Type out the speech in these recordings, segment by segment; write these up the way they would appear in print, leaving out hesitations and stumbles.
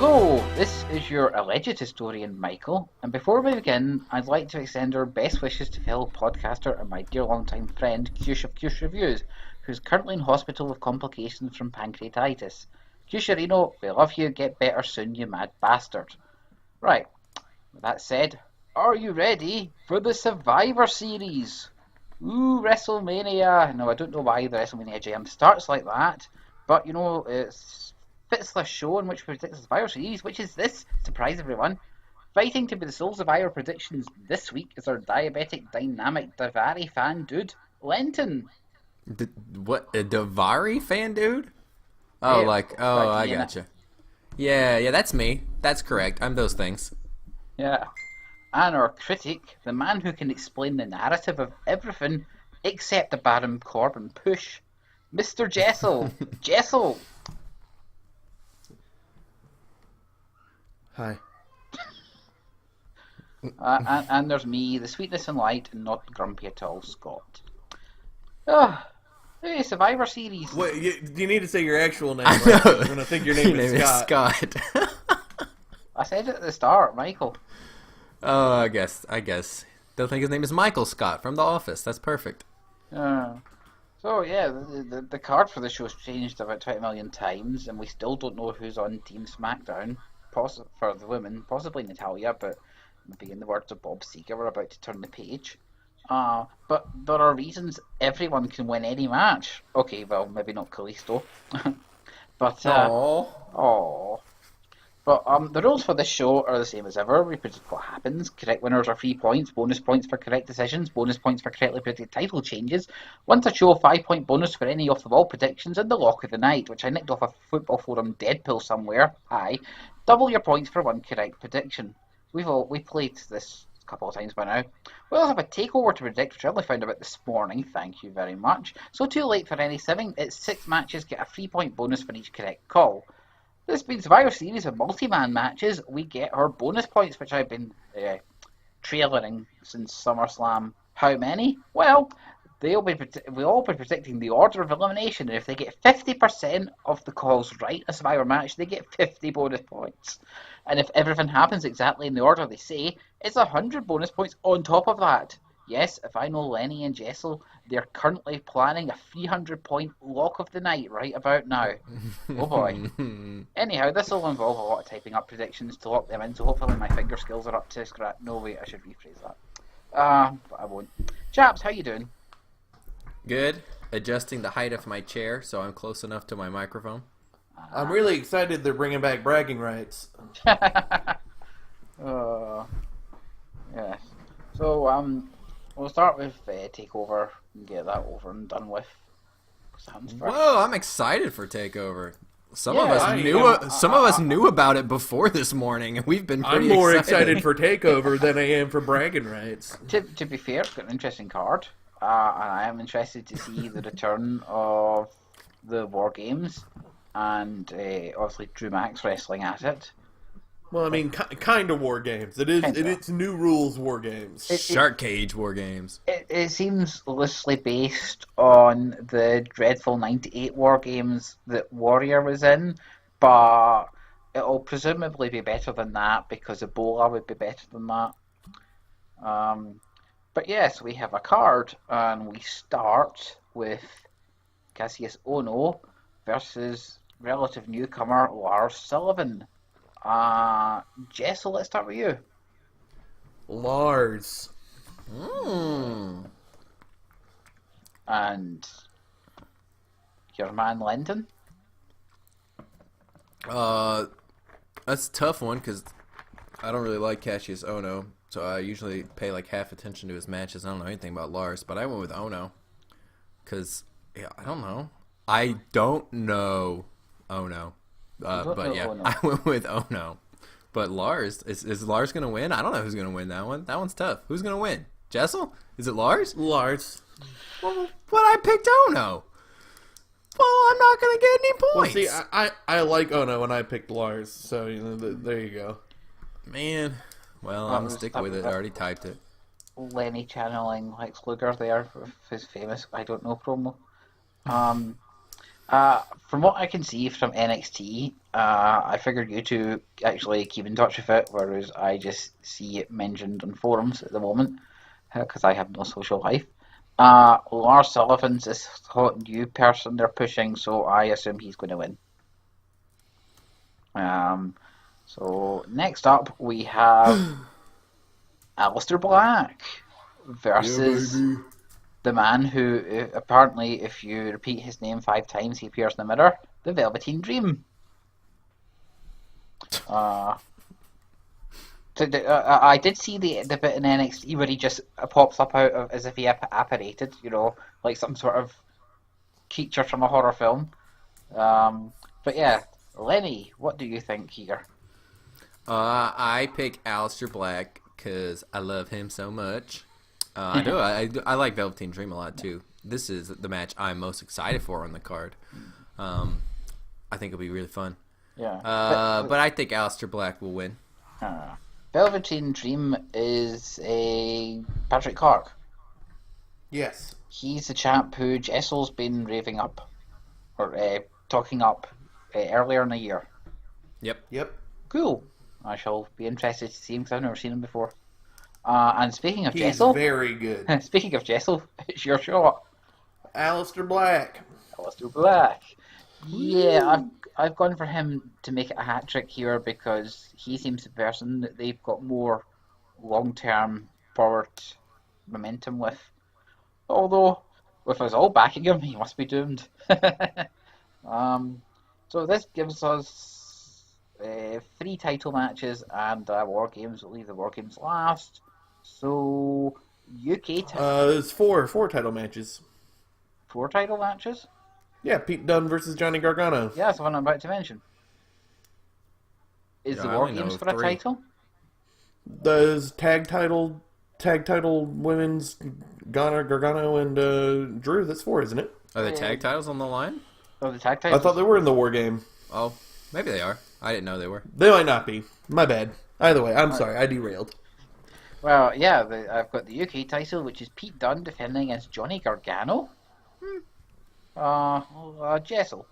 Hello, this is your alleged historian Michael, and before we begin, I'd like to extend our best wishes to fellow podcaster and my dear long-time friend Cush of Cush Reviews, who's currently in hospital with complications from pancreatitis. Cusharino, we love you, get better soon, you mad bastard. Right, with that said, are you ready for the Survivor Series? Ooh, WrestleMania! No, I don't know why the WrestleMania jam starts like that, but you know, it's fits the show in which we predict the Survivor Series, which is this. Surprise everyone. Fighting to be the sole Survivor predictions this week is our diabetic, dynamic, Davari fan dude, Lenton. What, a Davari fan, dude? Oh, Yeah, I you, gotcha. Yeah, that's me. That's correct. I'm those things. yeah. And our critic, the man who can explain the narrative of everything except the Baron Corbin push, Mr. Jessel. Jessel. Hi. And there's me, the sweetness and light, and not grumpy at all, Scott. Oh, hey, Survivor Series. Wait, you need to say your actual name, I right? know. I'm gonna think your name is Scott. I said it at the start, Michael. Oh, I guess. They'll think his name is Michael Scott from The Office. That's perfect. So yeah, the card for the show's changed about 20 million times, and we still don't know who's on Team SmackDown. For the women, possibly Natalia, but maybe in the words of Bob Seger, we're about to turn the page. But there are reasons everyone can win any match. Okay, well, maybe not Kalisto. But, the rules for this show are the same as ever. We predict what happens. Correct winners are 3 points. Bonus points for correct decisions. Bonus points for correctly predicted title changes. Once a show, 5-point bonus for any off-the-wall predictions. And the lock of the night, which I nicked off a football forum Deadpool somewhere. Hi. Double your points for one correct prediction. We played this a couple of times by now. We also have a takeover to predict, which I only found about this morning. Thank you very much. So too late for any sieving. It's 6 matches, get a 3-point bonus for each correct call. This being Survivor Series of multi-man matches, we get our bonus points, which I've been trailering since SummerSlam. How many? Well, we'll all be predicting the order of elimination, and if they get 50% of the calls right in a Survivor match, they get 50 bonus points. And if everything happens exactly in the order they say, it's 100 bonus points on top of that. Yes, if I know Lenny and Jessel, they're currently planning a 300-point lock of the night right about now. Oh boy. Anyhow, this will involve a lot of typing up predictions to lock them in, so hopefully my finger skills are up to scratch. No, wait, I should rephrase that. But I won't. Chaps, how you doing? Good. Adjusting the height of my chair so I'm close enough to my microphone. I'm really excited they're bringing back bragging rights. Yes. So, we'll start with Takeover and get that over and done with. Whoa, I'm excited for Takeover. Some of Yeah, us knew about it before this morning, and we've been I'm pretty more excited for Takeover than I am for bragging rights. To be fair, it's got an interesting card. And I am interested to see the return of the War Games and obviously Drew Max wrestling at it. Well, I mean, kind of War Games. It's new rules War Games. Shark Cage War Games. It seems loosely based on the dreadful 98 War Games that Warrior was in, but it'll presumably be better than that because Ebola would be better than that. But yes, we have a card, and we start with Cassius Ohno versus relative newcomer Lars Sullivan. Jessel, let's start with you. Lars. And your man Lenton. That's a tough one because I don't really like Cassius Ohno, so I usually pay like half attention to his matches. I don't know anything about Lars, but I went with Ohno because I don't know. I don't know Ohno. But yeah, Ohno. I went with Ohno. But Lars, is Lars going to win? I don't know who's going to win that one. That one's tough. Who's going to win? Jessel? Is it Lars? Lars. Well, but I picked Ohno. Well, I'm not going to get any points. Well, see, I like Ono and I picked Lars, so there you go. Man, well, I'm going to stick with it. I already typed it. Lenny channeling Lex Luger there with his famous I don't know promo. From what I can see from NXT, I figured you two actually keep in touch with it, whereas I just see it mentioned on forums at the moment, because I have no social life. Lars Sullivan's this hot new person they're pushing, so I assume he's going to win. So next up we have Alistair Black versus the man who apparently, if you repeat his name 5 times, he appears in the mirror. The Velveteen Dream. I did see the bit in NXT where he just pops up out of as if he apparated, like some sort of creature from a horror film. But yeah, Lenny, what do you think here? I pick Alistair Black because I love him so much. I do. I like Velveteen Dream a lot too. This is the match I'm most excited for on the card. I think it'll be really fun. Yeah. But I think Alistair Black will win. Velveteen Dream is a Patrick Clark. Yes. He's the chap who Jessel's been raving up, or talking up earlier in the year. Yep. Cool. I shall be interested to see him because I've never seen him before. And speaking of He's Jessel, very good. Speaking of Jessel, it's your shot. Alistair Black. Alistair Black. Yeah, I've gone for him to make it a hat trick here because he seems the person that they've got more long-term forward momentum with. Although, with us all backing him, he must be doomed. So this gives us 3 title matches and War Games. We'll leave the War Games last. So, UK... It's four title matches. 4 title matches? Yeah, Pete Dunne versus Johnny Gargano. Yeah, that's the one I'm about to mention. Is the War Games for a title? There's tag title women's Gargano and Drew. That's 4, isn't it? Are the tag titles on the line? Oh, the tag titles? I thought they were in the War Game. Oh, maybe they are. I didn't know they were. They might not be. My bad. Either way, I'm sorry. I derailed. Well, yeah, I've got the UK title, which is Pete Dunne defending against Johnny Gargano. Jessel.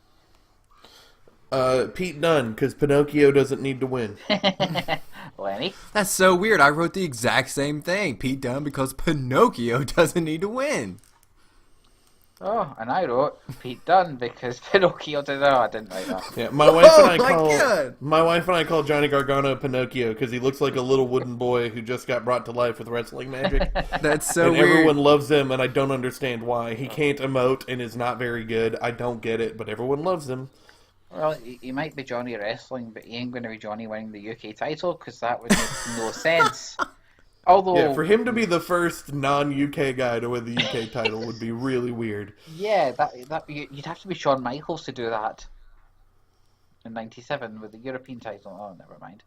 Pete Dunne, because Pinocchio doesn't need to win. Lenny. That's so weird. I wrote the exact same thing. Pete Dunne because Pinocchio doesn't need to win. Oh, and I wrote Pete Dunne because Pinocchio did. Oh, I didn't write that. Yeah, my wife God. and I call Johnny Gargano Pinocchio because he looks like a little wooden boy who just got brought to life with wrestling magic. That's so and weird. Everyone loves him, and I don't understand why. He can't emote and is not very good. I don't get it, but everyone loves him. Well, he might be Johnny wrestling, but he ain't going to be Johnny winning the UK title because that would make no sense. Although, yeah, for him to be the first non-UK guy to win the UK title would be really weird. Yeah, you'd have to be Shawn Michaels to do that in '97 with the European title. Oh, never mind.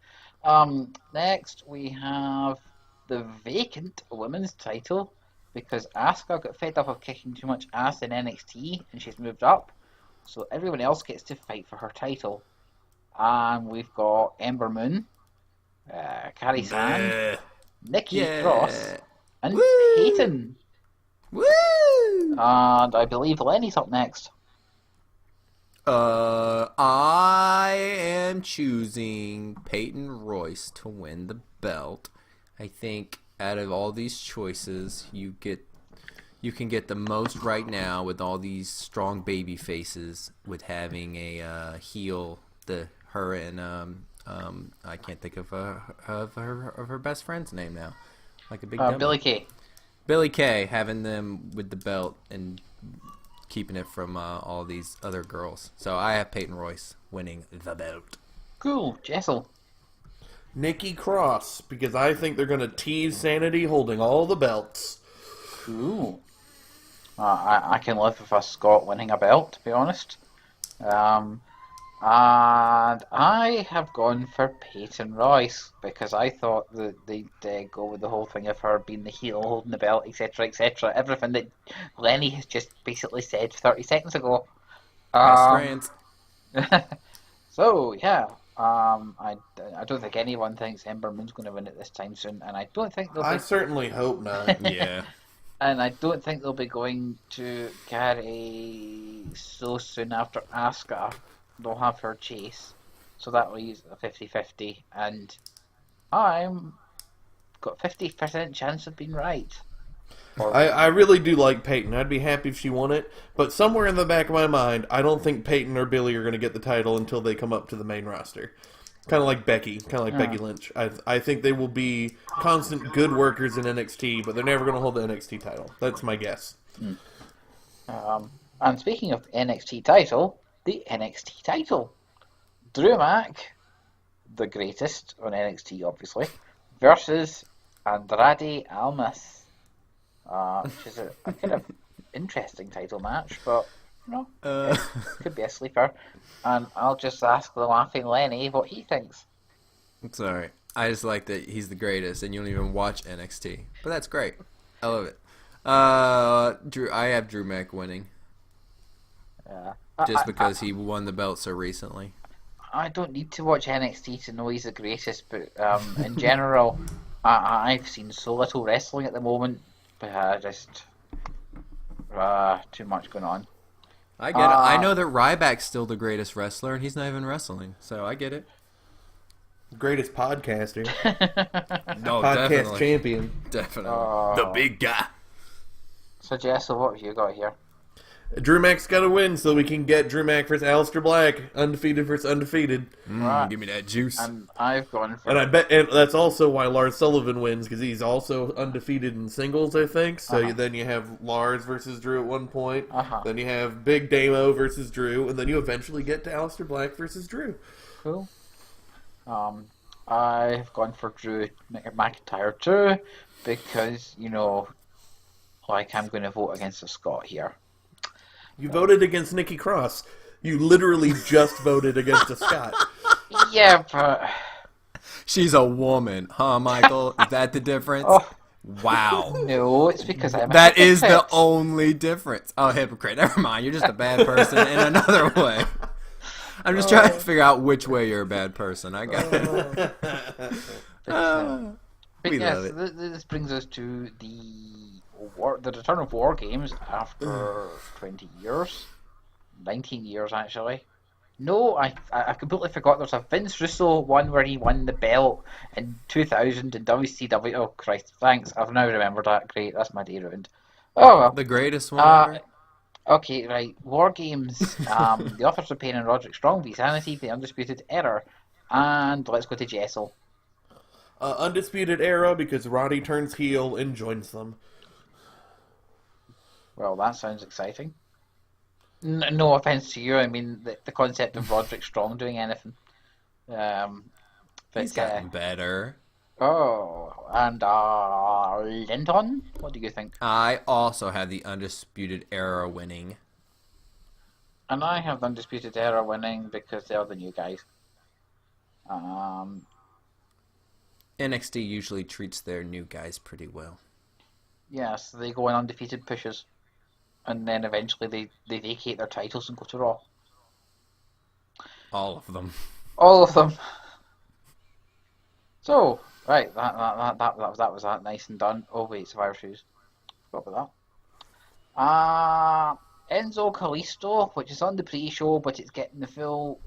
Next we have the vacant women's title because Asuka got fed up of kicking too much ass in NXT and she's moved up. So everyone else gets to fight for her title. And we've got Ember Moon, Carrie Sand, Nikki Cross, and Peyton. Woo! And I believe Lenny's up next. I am choosing Peyton Royce to win the belt. I think out of all these choices, you can get the most right now with all these strong baby faces with having a heel, her and I can't think of her best friend's name now, like a big Billy Kay. Billy Kay, having them with the belt and keeping it from all these other girls. So I have Peyton Royce winning the belt. Cool, Jessel. Nikki Cross, because I think they're going to tease Sanity holding all the belts. Cool. I can live with a Scott winning a belt, to be honest. And I have gone for Peyton Royce because I thought that they'd go with the whole thing of her being the heel, holding the belt, etc., etc. Everything that Lenny has just basically said 30 seconds ago. So, yeah. I don't think anyone thinks Ember Moon's going to win it this time soon, and I don't think they'll I certainly hope not. Yeah. And I don't think they'll be going to carry so soon after Asuka. They'll have her chase. So that leaves a 50-50. And I'm got 50% chance of being right. I really do like Peyton. I'd be happy if she won it. But somewhere in the back of my mind, I don't think Peyton or Billy are going to get the title until they come up to the main roster. Kind of like Becky. Kind of like Becky Lynch. I think they will be constant good workers in NXT, but they're never going to hold the NXT title. That's my guess. And speaking of NXT title, the NXT title. Drew Mac, the greatest on NXT, obviously, versus Andrade Almas. Which is a kind of interesting title match, but it could be a sleeper. And I'll just ask the laughing Lenny what he thinks. It's alright. I just like that he's the greatest, and you don't even watch NXT. But that's great. I love it. I have Drew Mac winning. Just because he won the belt so recently. I don't need to watch NXT to know he's the greatest, but in general, I've seen so little wrestling at the moment. Just too much going on. I get it. I know that Ryback's still the greatest wrestler, and he's not even wrestling, so I get it. Greatest podcaster. No, Podcast definitely. champion. Definitely. The big guy. So, Jessel, what have you got here? Drew Mac's got to win so we can get Drew Mac versus Alistair Black. Undefeated versus undefeated. Right. Give me that juice. And I've gone for... And I bet, and that's also why Lars Sullivan wins, because he's also undefeated in singles, I think. So then you have Lars versus Drew at one point. Then you have Big Damo versus Drew, and then you eventually get to Alistair Black versus Drew. Cool. I've gone for Drew McIntyre too, because, I'm going to vote against a Scot here. You voted against Nikki Cross. You literally just voted against a Scot. Yeah, but... She's a woman, huh, Michael? Is that the difference? Wow. No, it's because I'm a That is the hypocrite. only difference. Oh, hypocrite. Never mind. You're just a bad person in another way. I'm just trying to figure out which way you're a bad person. I got it. But We yes, love it. this brings us to the return of War Games after 20 years. 19 years, actually. No, I completely forgot there's a Vince Russo one where he won the belt in 2000 in WCW. Oh, Christ, thanks. I've now remembered that. Great, that's my day ruined. Oh, well. The greatest one ever? Okay, right. War Games. The Authors of Pain and Roderick Strong v Sanity, The Undisputed Error. And let's go to Jessel. Undisputed Era, because Roddy turns heel and joins them. Well, that sounds exciting. No offense to you. I mean, the concept of Roderick Strong doing anything. But, He's gotten better. Oh, and Linton, what do you think? I also had the Undisputed Era winning. And I have the Undisputed Era winning because they're the new guys. NXT usually treats their new guys pretty well. Yes, they go on undefeated pushes. And then eventually they vacate their titles and go to Raw. All of them. All of them. So, right, that was that. Nice and done. Oh wait, Survivor Series. Forgot about that. Enzo Kalisto, which is on the pre-show, but it's getting the full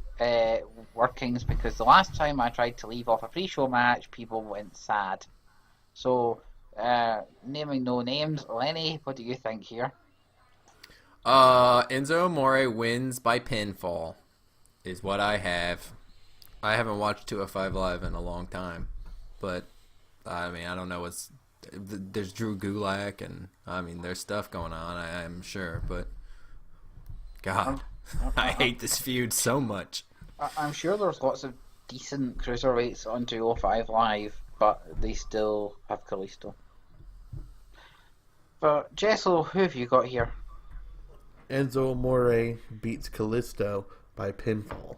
workings because the last time I tried to leave off a pre-show match, people went sad. So, naming no names, Lenny, what do you think here? Enzo Amore wins by pinfall, is what I have. I haven't watched 205 Live in a long time, but I mean, I don't know what's. There's Drew Gulak, and I mean, there's stuff going on, I'm sure, but God, I hate this feud so much. I'm sure there's lots of decent cruiserweights on 205 Live, but they still have Kalisto. But Jessel, who have you got here? Enzo Amore beats Kalisto by pinfall.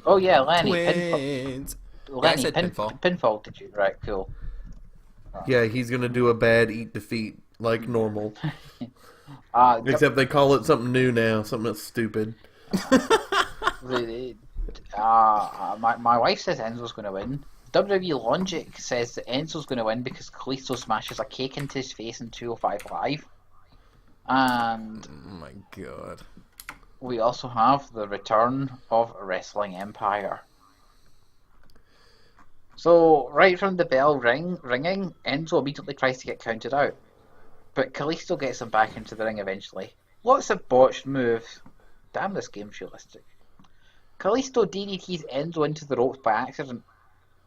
Oh yeah, Lenny. Twins. Lenny, Yeah, I said pinfall. Pinfall, did you? Right, cool. Yeah, he's gonna do a bad eat defeat like normal. Yep. Except they call it something new now, something that's stupid. My wife says Enzo's going to win. WWE Logic says that Enzo's going to win because Kalisto smashes a cake into his face in 205 Live. And Oh my god. we also have the return of Wrestling Empire. So, right from the bell ringing, Enzo immediately tries to get counted out. But Kalisto gets him back into the ring eventually. Lots of botched moves. Damn, this game's realistic. Kalisto DDTs Enzo into the ropes by accident.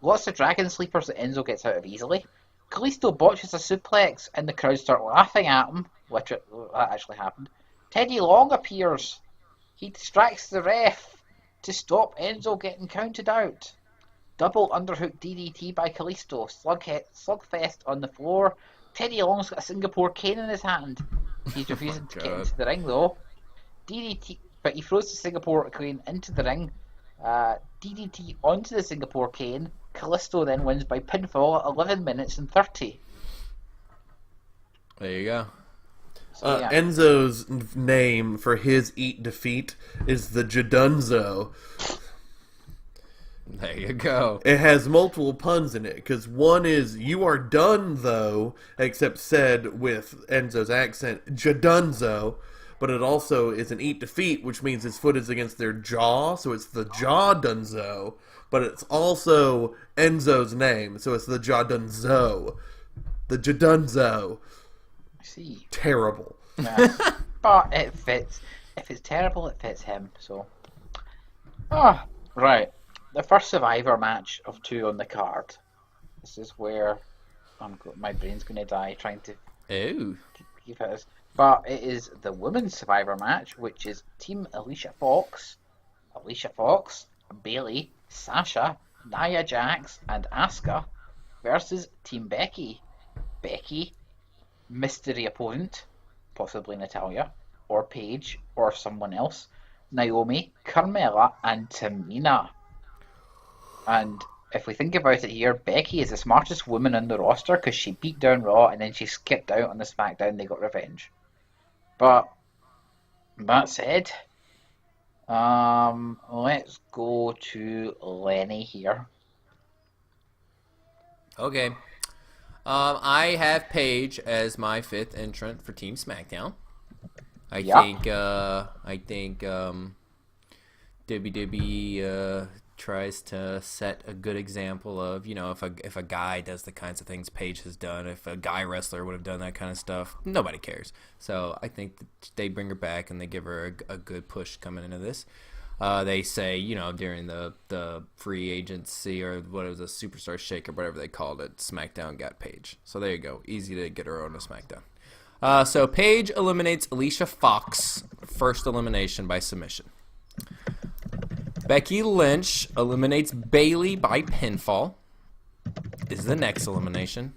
Lots of dragon sleepers that Enzo gets out of easily. Kalisto botches a suplex and the crowd start laughing at him. Literally, that actually happened. Teddy Long appears. He distracts the ref to stop Enzo getting counted out. Double underhook DDT by Kalisto. Slugfest on the floor. Teddy Long's got a Singapore cane in his hand. He's refusing to get into the ring though. DDT, but he throws the Singapore cane into the ring. DDT onto the Singapore cane. Kalisto then wins by pinfall at 11 minutes and 30. There you go. So, yeah. Enzo's name for his eat defeat is the Jadunzo. There you go. It has multiple puns in it, because one is, you are done, though, except said with Enzo's accent, Jadunzo, but it also is an eat defeat, which means his foot is against their jaw, so it's the Jadunzo, but it's also Enzo's name, so it's the Jadunzo. The Jadunzo. I see. Terrible. Yeah. But it fits. If it's terrible, it fits him, so. Ah, right. The first Survivor match of 2 on the card. This is where my brain's going to die trying to Ooh. keep it. But it is the women's Survivor match, which is Team Alicia Fox, Bailey, Sasha, Nia Jax, and Asuka versus Team Becky. Becky, mystery opponent, possibly Natalya, or Paige, or someone else, Naomi, Carmella, and Tamina. And if we think about it here, Becky is the smartest woman on the roster because she beat down Raw and then she skipped out on the SmackDown. They got revenge. But that said, let's go to Lenny here. Okay. I have Paige as my 5th entrant for Team SmackDown. I think WWE tries to set a good example of, if a guy does the kinds of things Paige has done, if a guy wrestler would have done that kind of stuff, nobody cares. So I think that they bring her back and they give her a good push coming into this. They say, during the free agency or what it was, a superstar shake or whatever they called it, SmackDown got Paige. So there you go. Easy to get her on to SmackDown. So Paige eliminates Alicia Fox, first elimination by submission. Becky Lynch eliminates Bailey by pinfall, is the next elimination.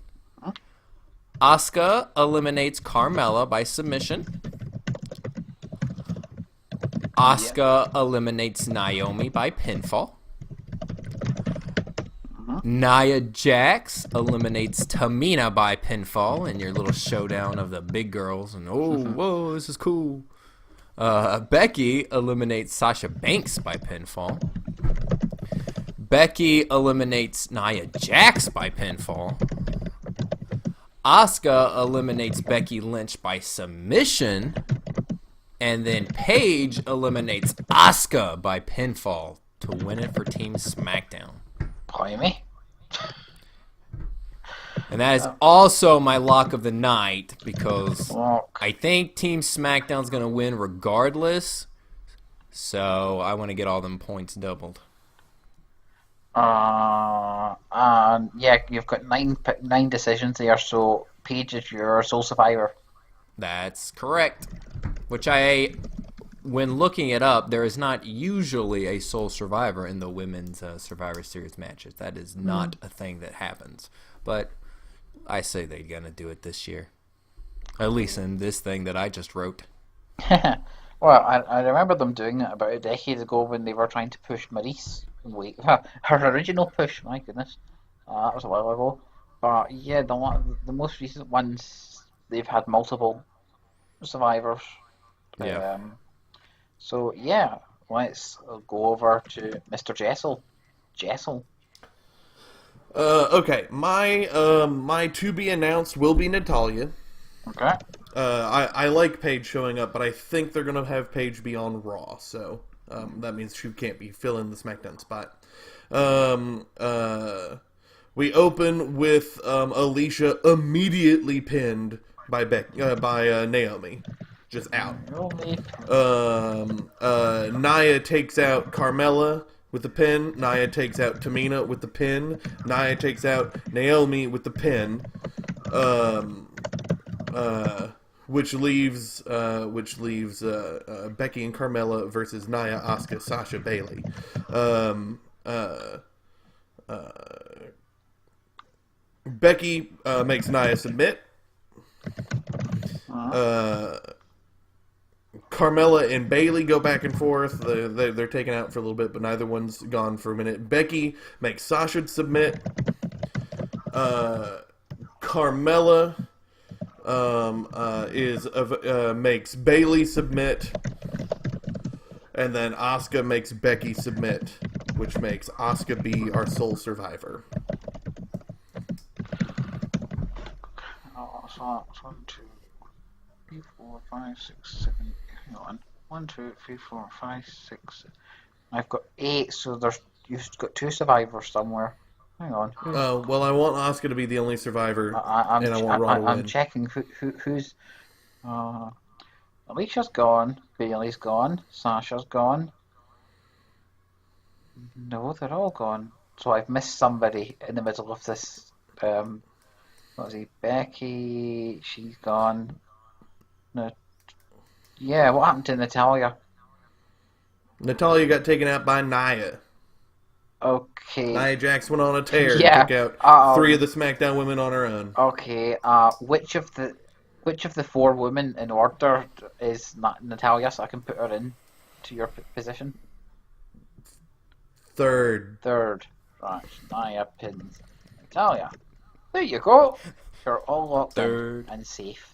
Asuka eliminates Carmella by submission. Asuka eliminates Naomi by pinfall. Nia Jax eliminates Tamina by pinfall in your little showdown of the big girls. And whoa, this is cool. Becky eliminates Sasha Banks by pinfall. Becky eliminates Nia Jax by pinfall. Asuka eliminates Becky Lynch by submission. And then Paige eliminates Asuka by pinfall to win it for Team SmackDown. Blimey. And that is also my lock of the night because Lock. I think Team SmackDown's going to win regardless. So I want to get all them points doubled. Yeah, you've got nine decisions there, so Paige is your sole survivor. That's correct. Which when looking it up, there is not usually a sole survivor in the women's Survivor Series matches. That is not a thing that happens. But I say they're going to do it this year. At least in this thing that I just wrote. Well, I remember them doing it about a decade ago when they were trying to push Maryse. Wait, her original push, my goodness. That was a while ago. But yeah, the most recent ones, they've had multiple survivors. Yeah. So yeah, let's go over to Mr. Jessel. Okay, my to be announced will be Natalya. Okay. I like Paige showing up, but I think they're gonna have Paige be on Raw, so that means she can't be filling the SmackDown spot. We open with Alicia immediately pinned by Naomi, just out. Nia takes out Carmella with the pin. Nia takes out Tamina with the pin. Nia takes out Naomi with the pin. Which leaves Becky and Carmella versus Nia, Asuka, Sasha, Bayley. Becky makes Nia submit. Carmella and Bayley go back and forth. They're taken out for a little bit, but neither one's gone for a minute. Becky makes Sasha submit. Carmella makes Bayley submit, and then Asuka makes Becky submit, which makes Asuka be our sole survivor. So that's 1, 2, 3, 4, 5, 6, 7. Hang on. 1, 2, 3, 4, 5, 6. I've got 8, so you've got 2 survivors somewhere. Hang on. Well, I want Asuka to be the only survivor, and I want Raw to win. I'm checking who's. Alicia's gone. Bayley's gone. Sasha's gone. No, they're all gone. So I've missed somebody in the middle of this. What was he? Becky. She's gone. No. Yeah, what happened to Natalya? Natalya got taken out by Nia. Okay. Nia Jax went on a tear. Yeah. Took out 3 of the SmackDown women on her own. Okay. Which of the 4 women in order is Natalya, so I can put her in to your position? Third. Right. Nia pins Natalya. There you go. You're all locked in and safe.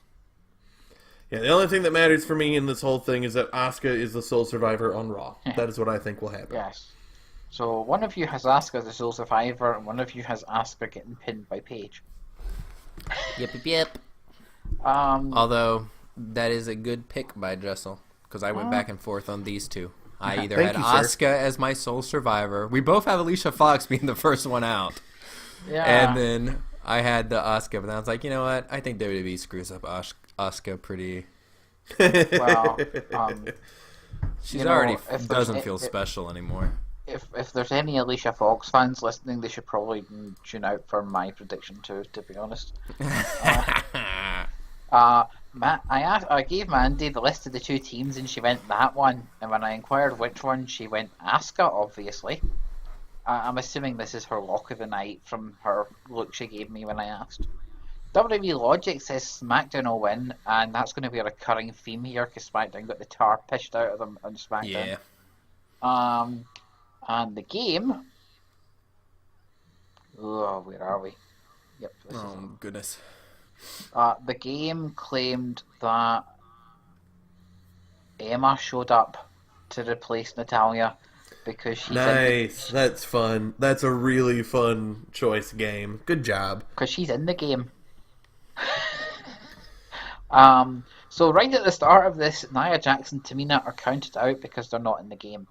Yeah, the only thing that matters for me in this whole thing is that Asuka is the sole survivor on Raw. That is what I think will happen. Yes. So one of you has Asuka as the sole survivor, and one of you has Asuka getting pinned by Paige. Yep. Although, that is a good pick by Jessel, because I went back and forth on these two. I either had Asuka as my sole survivor. We both have Alicia Fox being the first one out. Yeah. And then I had the Asuka, but then I was like, you know what? I think WWE screws up Asuka pretty... Well, she's already doesn't feel special anymore. If there's any Alicia Fox fans listening, they should probably tune out for my prediction too, to be honest. I gave Mandy the list of the 2 teams and she went that one, and when I inquired which one, she went Asuka, obviously. I'm assuming this is her lock of the night from her look she gave me when I asked. WWE Logic says SmackDown will win, and that's going to be a recurring theme here because SmackDown got the tar pished out of them on SmackDown. Yeah. And the game. Oh, where are we? Yep. Goodness. The game claimed that Emma showed up to replace Natalya because she's nice. That's fun. That's a really fun choice game. Good job. Because she's in the game. So right at the start of this, Nia Jax and Tamina are counted out because they're not in the game.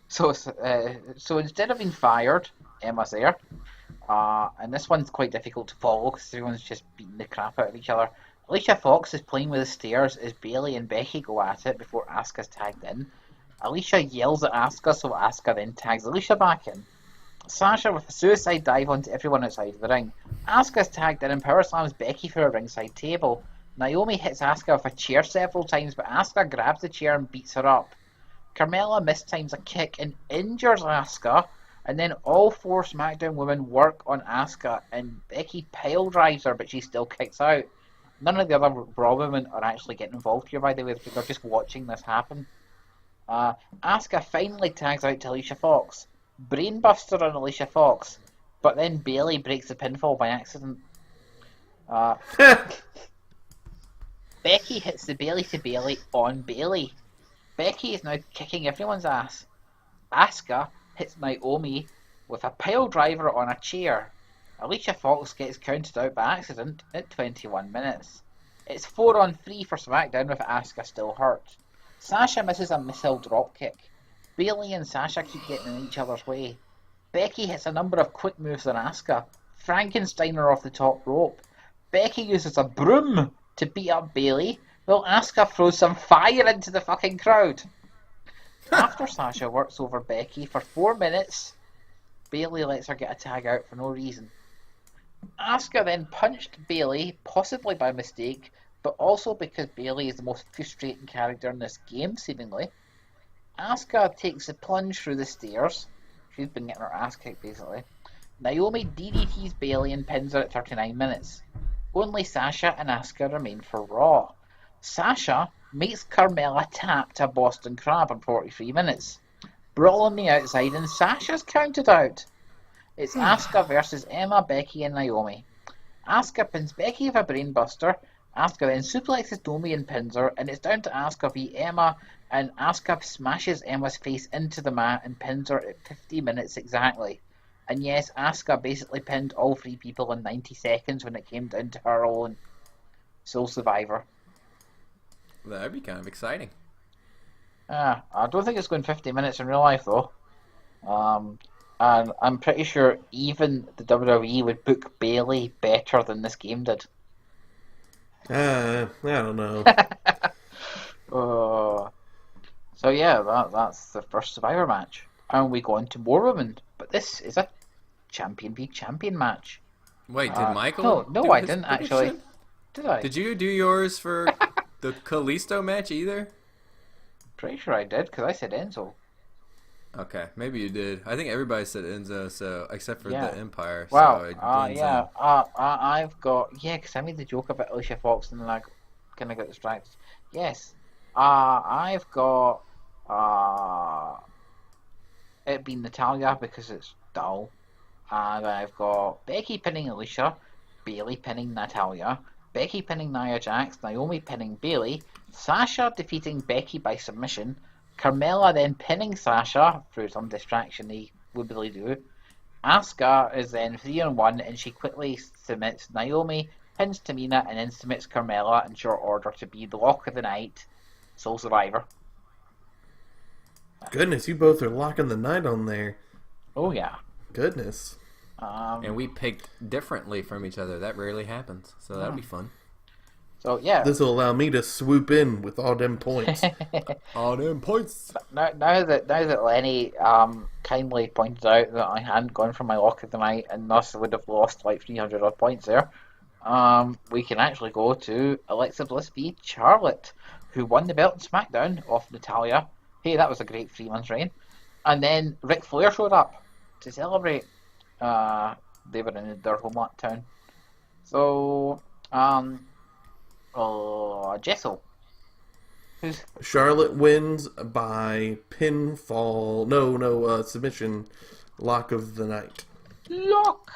So instead of being fired, Emma's there. And this one's quite difficult to follow because everyone's just beating the crap out of each other. Alicia Fox is playing with the stairs as Bayley and Becky go at it before Asuka's tagged in. Alicia yells at Asuka, so Asuka then tags Alicia back in. Sasha with a suicide dive onto everyone outside the ring. Asuka's tagged in and power slams Becky through a ringside table. Naomi hits Asuka with a chair several times, but Asuka grabs the chair and beats her up. Carmella mistimes a kick and injures Asuka, and then all 4 SmackDown women work on Asuka, and Becky pile drives her, but she still kicks out. None of the other Raw women are actually getting involved here, by the way. They're just watching this happen. Asuka finally tags out to Alicia Fox. Brainbuster on Alicia Fox, but then Bayley breaks the pinfall by accident. Becky hits the Bayley to Bayley on Bayley. Becky is now kicking everyone's ass. Asuka hits Naomi with a pile driver on a chair. Alicia Fox gets counted out by accident at 21 minutes. It's 4-on-3 for SmackDown with Asuka still hurt. Sasha misses a missile dropkick. Bayley and Sasha keep getting in each other's way. Becky hits a number of quick moves on Asuka. Frankensteiner off the top rope. Becky uses a broom to beat up Bayley, while Asuka throws some fire into the fucking crowd. After Sasha works over Becky for 4 minutes, Bayley lets her get a tag out for no reason. Asuka then punched Bayley, possibly by mistake, but also because Bayley is the most frustrating character in this game, seemingly. Asuka takes the plunge through the stairs. She's been getting her ass kicked, basically. Naomi DDTs Bayley and pins her at 39 minutes. Only Sasha and Asuka remain for Raw. Sasha makes Carmella tap to a Boston Crab in 43 minutes. Brawl on the outside and Sasha's counted out. It's Asuka versus Emma, Becky and Naomi. Asuka pins Becky with a brainbuster. Asuka then suplexes Naomi and pins her, and it's down to Asuka v Emma, and Asuka smashes Emma's face into the mat and pins her at 50 minutes exactly. And yes, Asuka basically pinned all 3 people in 90 seconds when it came down to her alone. Sole survivor. That'd be kind of exciting. I don't think it's going 50 minutes in real life though. And I'm pretty sure even the WWE would book Bayley better than this game did. I don't know. So yeah, that's the first Survivor match. And we go on to more women. But this is a Champion v Champion match. Wait, did Michael? No, I didn't actually. Did I? Did you do yours for the Kalisto match either? Pretty sure I did, because I said Enzo. Okay, maybe you did. I think everybody said Enzo, so except for the Empire. Wow. So Yeah. I've got because I made the joke about Alicia Fox and then I kind of got distracted. Yes. I've got it being Natalia because it's dull, and I've got Becky pinning Alicia, Bayley pinning Natalia, Becky pinning Nia Jax, Naomi pinning Bayley, Sasha defeating Becky by submission. Carmella then pinning Sasha through some distraction they would really do. Asuka is then 3-on-1 and she quickly submits Naomi, pins Tamina, and then submits Carmella in short order to be the lock of the night, sole survivor. Goodness, you both are locking the night on there. Oh yeah. Goodness. And we picked differently from each other. That rarely happens, so that'll be fun. So yeah, this will allow me to swoop in with all them points. All them points. Now that Lenny kindly pointed out that I hadn't gone for my lock of the night and thus would have lost like 300 odd points there, we can actually go to Alexa Bliss v Charlotte, who won the belt in SmackDown off Natalia. Hey, that was a great 3-month reign. And then Ric Flair showed up to celebrate. They were in their home town. So Jessel. Charlotte wins by pinfall. No, submission. Lock of the night. Lock.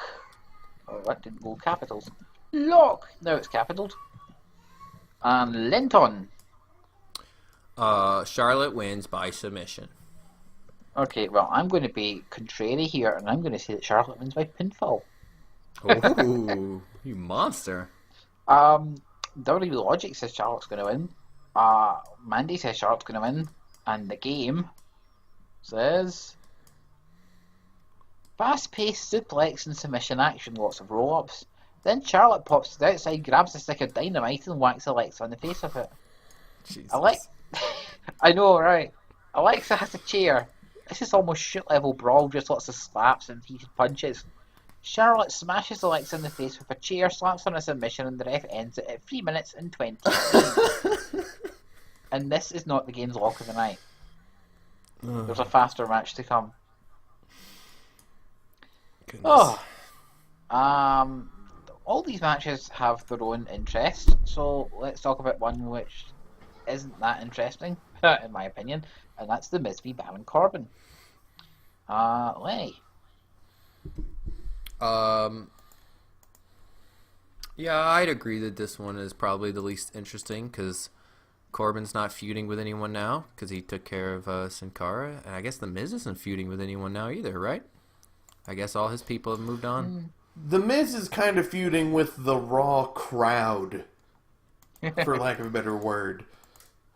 Oh, that didn't go capitals. Lock. Now it's capitaled. And Linton. Charlotte wins by submission. Okay, well, I'm going to be contrary here, and I'm going to say that Charlotte wins by pinfall. Ooh, you monster. WWE Logic says Charlotte's going to win. Mandy says Charlotte's going to win. And the game says fast-paced suplex and submission action, lots of roll-ups. Then Charlotte pops to the outside, grabs a stick of dynamite and whacks Alexa on the face with it. Jesus. I know, right? Alexa has a chair. This is almost shit-level brawl, just lots of slaps and heated punches. Charlotte smashes Alexa in the face with a chair, slaps on a submission, and the ref ends it at 3 minutes and 20 seconds. And this is not the game's lock of the night. There's a faster match to come. Goodness. All these matches have their own interest, so let's talk about one which isn't that interesting, in my opinion, and that's the Miz v Baron Corbin. Lenny. Yeah, I'd agree that this one is probably the least interesting because Corbin's not feuding with anyone now because he took care of Sin Cara, and I guess the Miz isn't feuding with anyone now either, right? I guess all his people have moved on. The Miz is kind of feuding with the Raw crowd, for lack of a better word.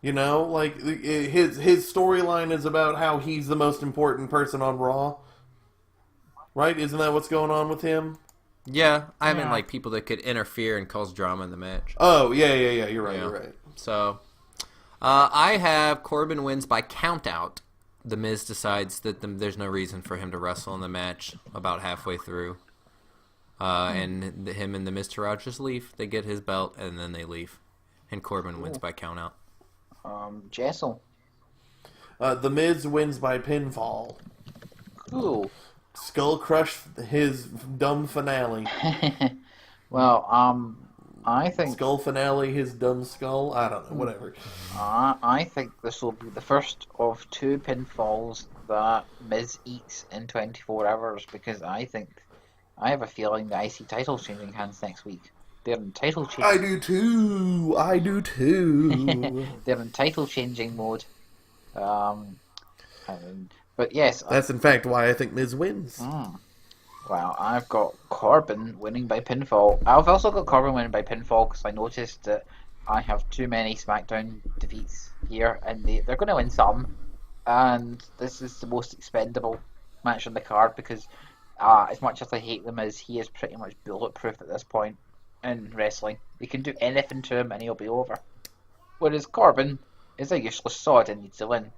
You know, like, his storyline is about how he's the most important person on Raw. Right? Isn't that what's going on with him? Yeah, I mean, like, people that could interfere and cause drama in the match. Oh, yeah, you're right, you're right. So, I have Corbin wins by countout. The Miz decides that there's no reason for him to wrestle in the match about halfway through. And him and the Miz Taraj just leave. They get his belt, and then they leave. And Corbin wins by countout. Jessel. The Miz wins by pinfall. Cool. Skull Crush his dumb finale. Well, I think Skull finale his dumb skull. I don't know, whatever. I think this will be the first of 2 pinfalls that Miz eats in 24 hours because I have a feeling the IC title's changing hands next week. They're in title change. I do too. They're in title changing mode. But yes, that's in fact why I think Miz wins. Well, I've got Corbin winning by pinfall. I've also got Corbin winning by pinfall because I noticed that I have too many SmackDown defeats here, and they're going to win some. And this is the most expendable match on the card because, as much as I hate them, as he is pretty much bulletproof at this point in wrestling. You can do anything to him and he'll be over. Whereas Corbin is a useless sod and needs to win.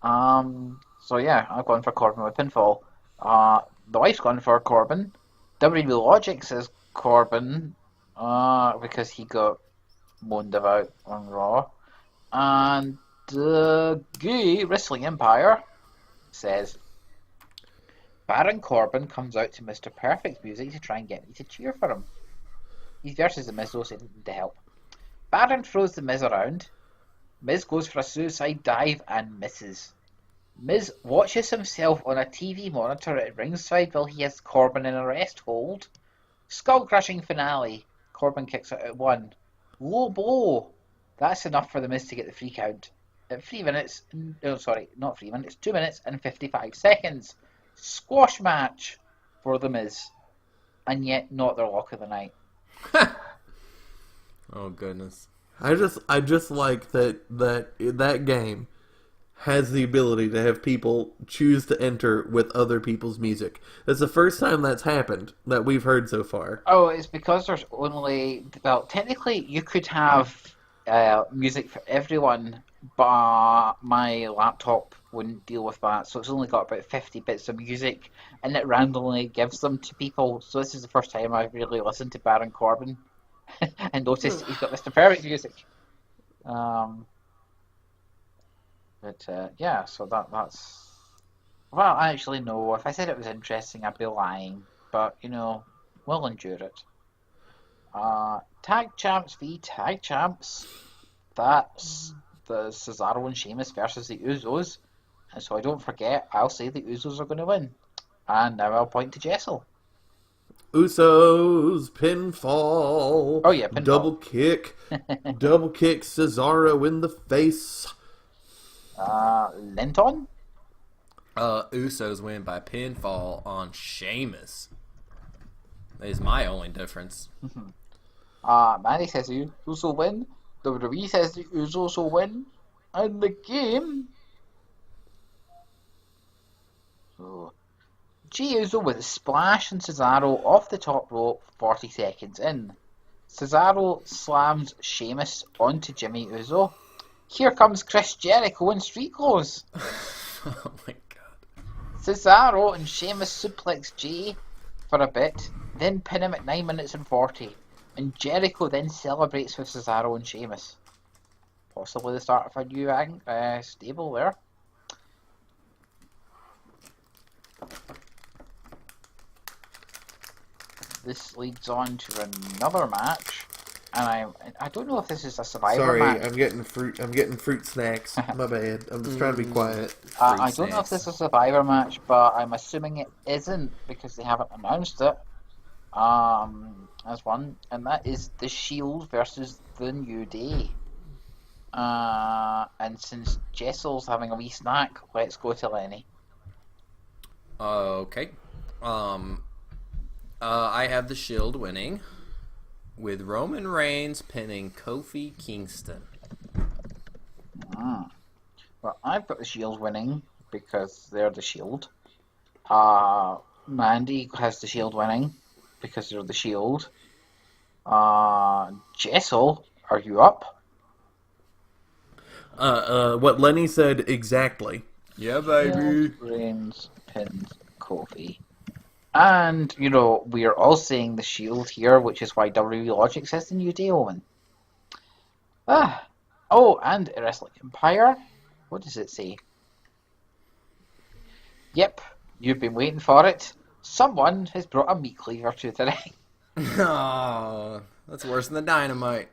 So yeah, I've gone for Corbin with pinfall. The wife's gone for Corbin. WWE Logic says Corbin, because he got moaned about on Raw. And Gay Wrestling Empire says Baron Corbin comes out to Mr. Perfect's music to try and get me to cheer for him. He's versus the Miz, though, so he didn't need to help. Baron throws the Miz around. Miz goes for a suicide dive and misses. Miz watches himself on a TV monitor at ringside while he has Corbin in a rest hold. Skull-crushing finale. Corbin kicks out at 1. Low blow. That's enough for the Miz to get the free count. At 3 minutes... No, sorry, not 3 minutes. 2 minutes and 55 seconds. Squash match for the Miz. And yet not their lock of the night. Oh, goodness. I just like that game has the ability to have people choose to enter with other people's music. It's the first time that's happened that we've heard so far. Oh, it's because there's only... Well, technically, you could have music for everyone, but my laptop wouldn't deal with that, so it's only got about 50 bits of music, and it randomly gives them to people. So this is the first time I've really listened to Baron Corbin and noticed that he's got Mr. Perfect music. Yeah, so that's... Well, actually, no. If I said it was interesting, I'd be lying. But, we'll endure it. Tag Champs v Tag Champs. That's the Cesaro and Sheamus versus the Usos. And so I don't forget, I'll say the Usos are going to win. And now I'll point to Jessel. Usos, pinfall. Oh, yeah, pinfall. Double kick. Double kick Cesaro in the face. Linton? Usos win by pinfall on Sheamus. That is my only difference. Manny says the Usos will win. WWE says the Usos will win. And the game... So, Jey Uso with a splash and Cesaro off the top rope 40 seconds in. Cesaro slams Sheamus onto Jimmy Uso. Here comes Chris Jericho in street clothes. Oh my god. Cesaro and Sheamus suplex Jey for a bit, then pin him at 9 minutes and 40. And Jericho then celebrates with Cesaro and Sheamus. Possibly the start of a new stable there. This leads on to another match, and I don't know if this is a Survivor match. Sorry, I'm getting fruit snacks. My bad. I'm just trying to be quiet. I don't know if this is a Survivor match, but I'm assuming it isn't because they haven't announced it. As one, and that is the Shield versus the New Day. And since Jessel's having a wee snack, let's go to Lenny. Okay. I have the Shield winning, with Roman Reigns pinning Kofi Kingston. Well, I've got the Shield winning because they're the Shield. Mandy has the Shield winning because they're the Shield. Jessel, are you up? What Lenny said exactly. Yeah, baby. Reigns pins Kofi. And, you know, we're all saying the Shield here, which is why WWE Logic says the New Day Omen. Oh, and Wrestling Empire. What does it say? Yep, you've been waiting for it. Someone has brought a meat cleaver to the ring. Oh, that's worse than the Dynamite.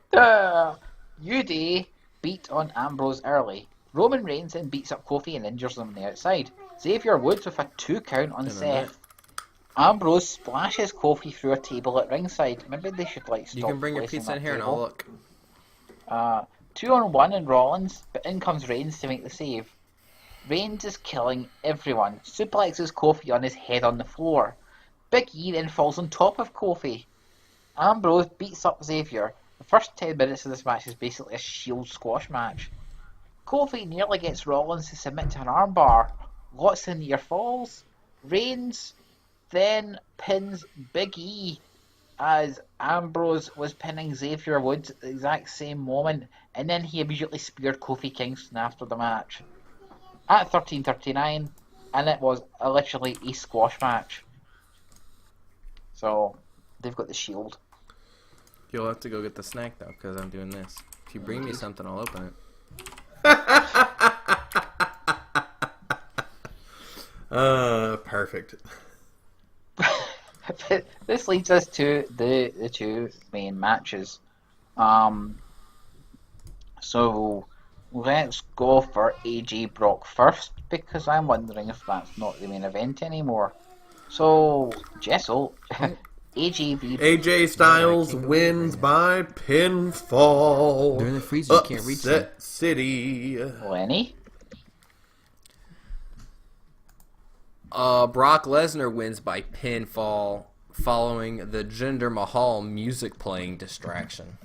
New Day beat on Ambrose early. Roman Reigns then beats up Kofi and injures him on the outside. Xavier Woods with a 2 count on Seth. Ambrose splashes Kofi through a table at ringside. Maybe they should stop. You can bring your pizza in here and I'll look. 2-on-1 in Rollins, but in comes Reigns to make the save. Reigns is killing everyone. Suplexes Kofi on his head on the floor. Big E then falls on top of Kofi. Ambrose beats up Xavier. The first 10 minutes of this match is basically a Shield squash match. Kofi nearly gets Rollins to submit to an armbar. Lots of near falls. Reigns then pins Big E as Ambrose was pinning Xavier Woods at the exact same moment, and then he immediately speared Kofi Kingston after the match. At 13:39, and it was literally a squash match. So, they've got the Shield. You'll have to go get the snack, though, because I'm doing this. If you bring me something, I'll open it. Perfect. This leads us to the 2 main matches. So let's go for AJ Brock first, because I'm wondering if that's not the main event anymore. So, Jessel, AJ Styles wins by pinfall. They're in the freezer, you can't reach them. Upset City. Lenny. Brock Lesnar wins by pinfall following the Jinder Mahal music playing distraction.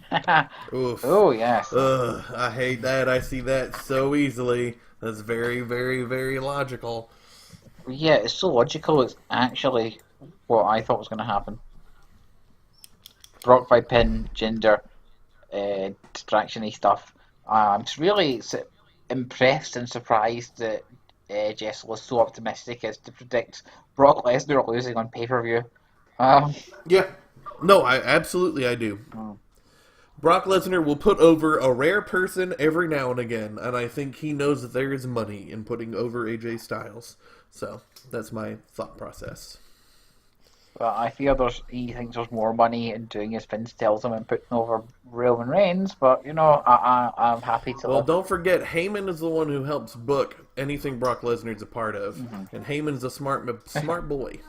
Oof. Oh, yes. I hate that. I see that so easily. That's very, very, very logical. Yeah, it's so logical, it's actually what I thought was going to happen. Brock by pin, Jinder, distraction-y stuff. I'm just really impressed and surprised that Jessel was so optimistic as to predict Brock Lesnar losing on pay-per-view. Yeah. No, I do. Brock Lesnar will put over a rare person every now and again, and I think he knows that there is money in putting over AJ Styles. So, that's my thought process. Well, I fear he thinks there's more money in doing as Vince tells him and putting over Roman Reigns, but, you know, I'm happy to... Well, don't forget, Heyman is the one who helps book anything Brock Lesnar's a part of, and Heyman's a smart boy.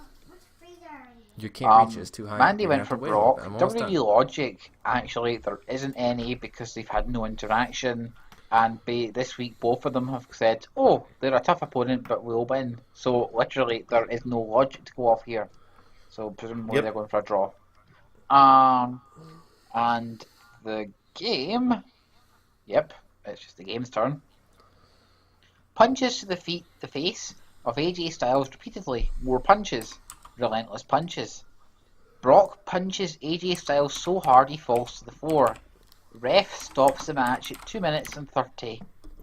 You can't reach it, it's too high. Mandy went for Brock. WWE Logic, actually, there isn't any because they've had no interaction, and this week both of them have said, oh, they're a tough opponent, but we'll win. So, literally, there is no logic to go off here. So, presumably they're going for a draw. And the game... Yep, it's just the game's turn. Punches to the face of AJ Styles repeatedly. More punches. Relentless punches. Brock punches AJ Styles so hard he falls to the floor. Ref stops the match at 2 minutes and 30.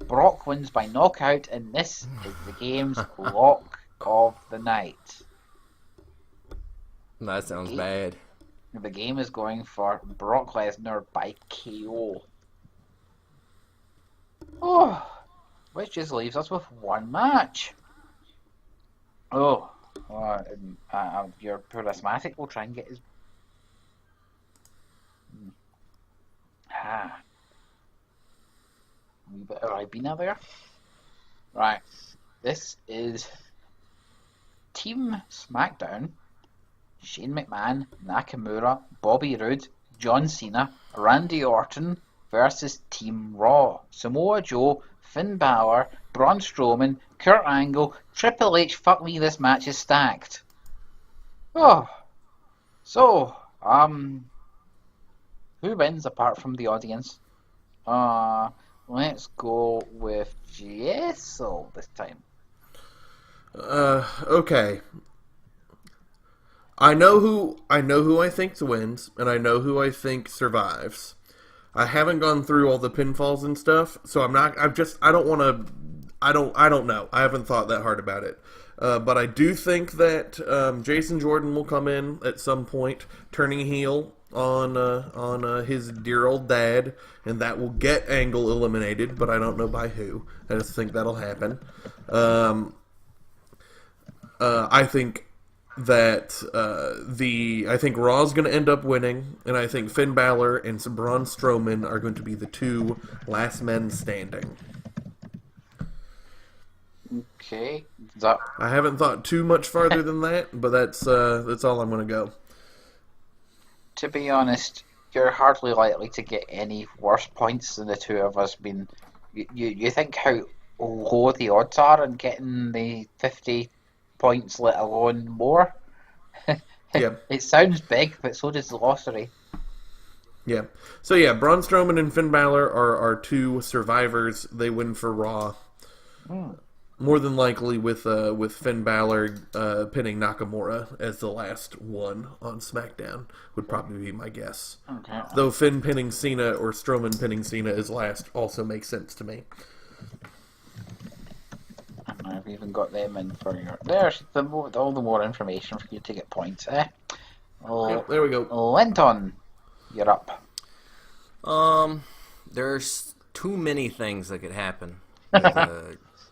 Brock wins by knockout, and this is the game's lock of the night. That sounds bad. The game is going for Brock Lesnar by KO. Oh, which just leaves us with one match. Your poor asthmatic will try and get his... A wee bit of Ribena there. Right. This is Team SmackDown. Shane McMahon, Nakamura, Bobby Roode, John Cena, Randy Orton versus Team Raw. Samoa Joe, Finn Balor, Braun Strowman, Kurt Angle, Triple H. Fuck me, this match is stacked. Oh, So, who wins apart from the audience? Let's go with Jessel this time. Okay. I know who I think wins, and I know who I think survives. I haven't gone through all the pinfalls and stuff, so I don't know. I haven't thought that hard about it. But I do think that Jason Jordan will come in at some point, turning heel on his dear old dad, and that will get Angle eliminated, but I don't know by who. I just think that'll happen. I think that I think Raw's going to end up winning, and I think Finn Balor and Braun Strowman are going to be the two last men standing. Okay. I haven't thought too much farther than that, but that's all I'm going to go. To be honest, you're hardly likely to get any worse points than the two of us been. You think how low the odds are on getting the 50 points, let alone more? Yeah. It sounds big, but so does the lottery. Yeah. So yeah, Braun Strowman and Finn Balor are two survivors. They win for Raw. More than likely with Finn Balor pinning Nakamura as the last one on SmackDown would probably be my guess. Okay. Though Finn pinning Cena or Strowman pinning Cena as last also makes sense to me. I've even got them in for your. There's all the more information for you to get points, eh? Yep, there we go. Linton, you're up. There's too many things that could happen.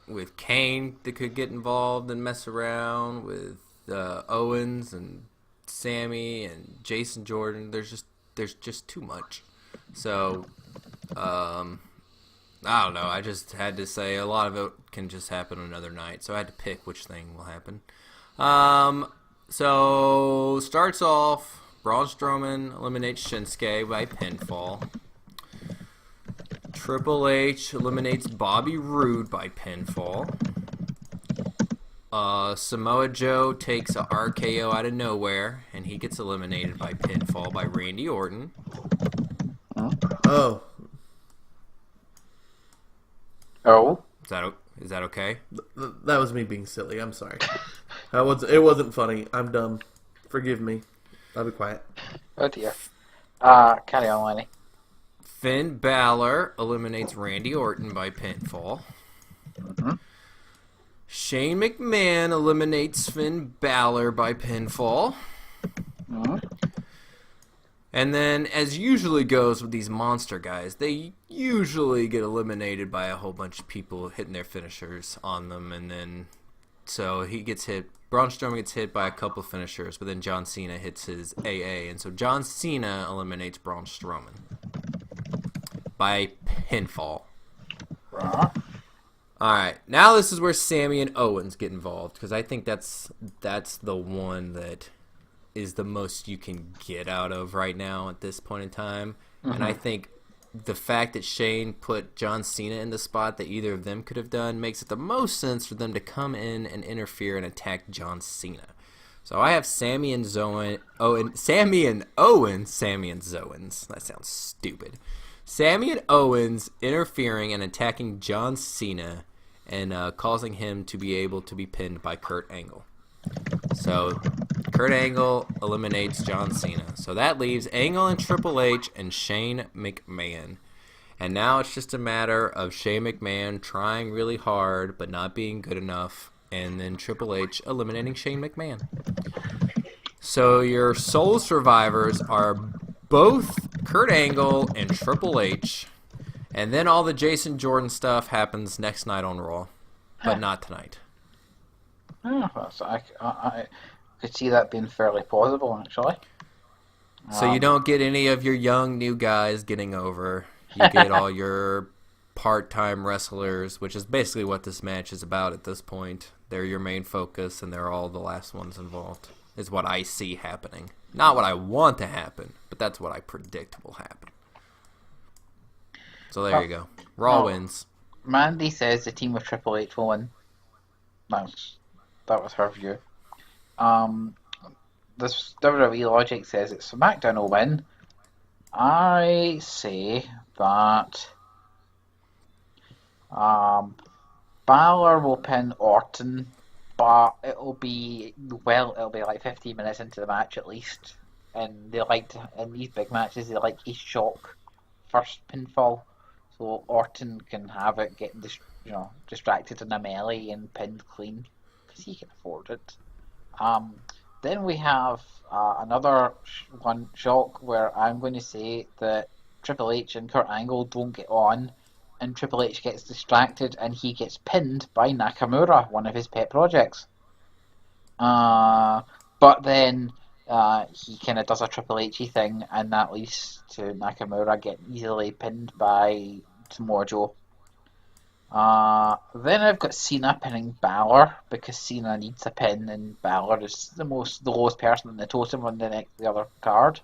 With Kane that could get involved and mess around, with Owens and Sami and Jason Jordan. There's just too much. So, I don't know. I just had to say a lot of it can just happen another night. So I had to pick which thing will happen. So starts off, Braun Strowman eliminates Shinsuke by pinfall. Triple H eliminates Bobby Roode by pinfall. Samoa Joe takes a RKO out of nowhere, and he gets eliminated by pinfall by Randy Orton. Oh. Oh. Is that okay? That was me being silly. I'm sorry. It wasn't funny. I'm dumb. Forgive me. I'll be quiet. Oh dear. Carry on, Lenny. Finn Balor eliminates Randy Orton by pinfall. Shane McMahon eliminates Finn Balor by pinfall. And then, as usually goes with these monster guys, they usually get eliminated by a whole bunch of people hitting their finishers on them. And then, so he gets hit. Braun Strowman gets hit by a couple finishers, but then John Cena hits his AA. And so John Cena eliminates Braun Strowman by pinfall. Alright, now this is where Sami and Owens get involved, because I think that's the one that is the most you can get out of right now at this point in time. And I think the fact that Shane put John Cena in the spot that either of them could have done makes it the most sense for them to come in and interfere and attack John Cena. So I have Sami and Owens. That sounds stupid. Sami and Owens interfering and attacking John Cena and causing him to be able to be pinned by Kurt Angle. So Kurt Angle eliminates John Cena. So that leaves Angle and Triple H and Shane McMahon. And now it's just a matter of Shane McMahon trying really hard but not being good enough, and then Triple H eliminating Shane McMahon. So your sole survivors are both Kurt Angle and Triple H, and then all the Jason Jordan stuff happens next night on Raw, but not tonight. So I could see that being fairly plausible, actually. So you don't get any of your young new guys getting over. You get all your part-time wrestlers, which is basically what this match is about at this point. They're your main focus, and they're all the last ones involved, is what I see happening. Not what I want to happen, but that's what I predict will happen. So there you go. Raw wins. Mandy says the team of Triple H will win. That was her view. this WWE logic says it's SmackDown will win. I say that Balor will pin Orton, but it'll be like 15 minutes into the match at least. And in these big matches, they like a shock first pinfall, so Orton can have it getting distracted in a melee and pinned clean because he can afford it. Then we have another one shock where I'm going to say that Triple H and Kurt Angle don't get on, and Triple H gets distracted and he gets pinned by Nakamura, one of his pet projects. But then he kind of does a Triple H-y thing, and that leads to Nakamura getting easily pinned by Samoa Joe. Then I've got Cena pinning Balor because Cena needs a pin, and Balor is the lowest person in the totem on the other card.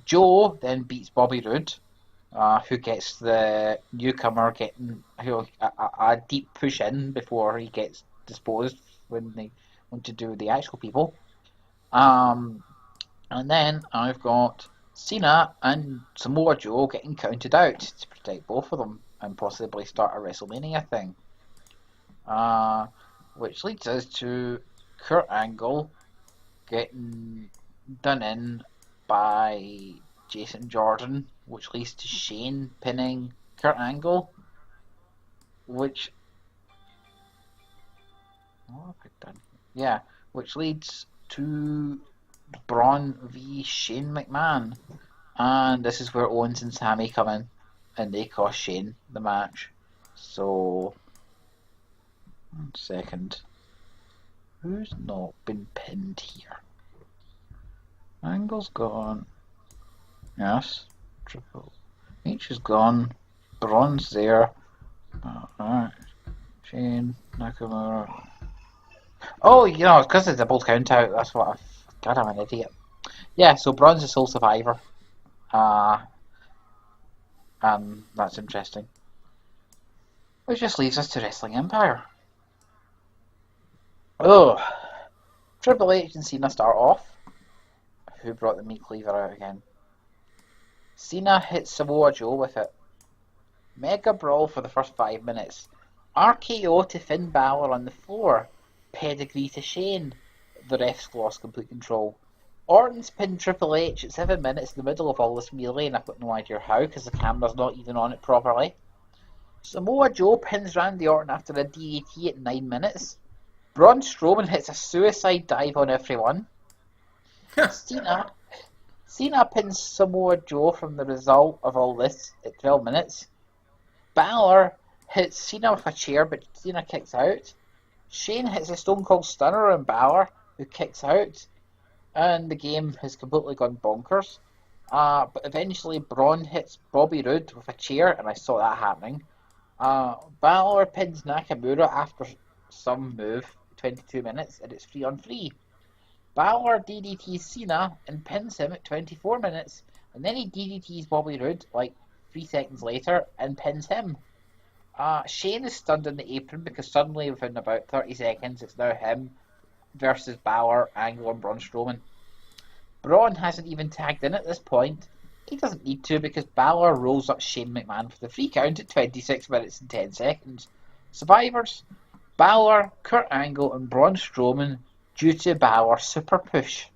Joe then beats Bobby Roode, who gets the newcomer getting a deep push in before he gets disposed when they want to do the actual people. And then I've got Cena and Samoa Joe getting counted out to protect both of them and possibly start a WrestleMania thing. Which leads us to Kurt Angle getting done in by Jason Jordan, which leads to Shane pinning Kurt Angle, which which leads to Braun v Shane McMahon, and this is where Owens and Sami come in, and they cost Shane the match. So, 1 second, who's not been pinned here? Angle's gone. Yes, Triple H is gone. Braun's there. Alright. Shane, Nakamura. Oh, it's because it's a double count out. That's what God, I'm an idiot. Yeah, so Braun's the sole survivor. And that's interesting. Which just leaves us to Wrestling Empire. Oh, Triple H and Cena start off. Who brought the meat cleaver out again? Cena hits Samoa Joe with it. Mega brawl for the first 5 minutes. RKO to Finn Balor on the floor. Pedigree to Shane. The refs lost complete control. Orton's pinned Triple H at 7 minutes in the middle of all this melee, and I've got no idea how because the camera's not even on it properly. Samoa Joe pins Randy Orton after a DDT at 9 minutes. Braun Strowman hits a suicide dive on everyone. Cena pins Samoa Joe from the result of all this at 12 minutes. Balor hits Cena with a chair, but Cena kicks out. Shane hits a Stone Cold Stunner on Balor, who kicks out. And the game has completely gone bonkers. But eventually Braun hits Bobby Roode with a chair, and I saw that happening. Balor pins Nakamura after some move, 22 minutes, and it's 3-on-3. Balor DDTs Cena and pins him at 24 minutes, and then he DDTs Bobby Roode like 3 seconds later and pins him. Shane is stunned on the apron because suddenly within about 30 seconds it's now him versus Balor, Angle and Braun Strowman. Braun hasn't even tagged in at this point. He doesn't need to because Balor rolls up Shane McMahon for the free count at 26 minutes and 10 seconds. Survivors: Balor, Kurt Angle and Braun Strowman due to Balor's super push.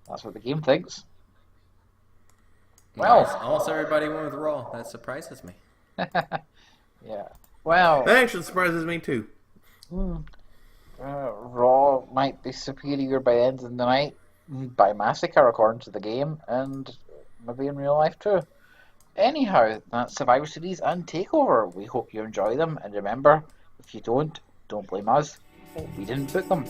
That's what the game thinks. Well, almost everybody went with Raw. That surprises me. Yeah. Well, That actually surprises me too. Raw might be superior by the end of the night by massacre according to the game, and maybe in real life too. Anyhow, that's Survivor Series and TakeOver. We hope you enjoy them, and remember, if you don't blame us. We didn't book them.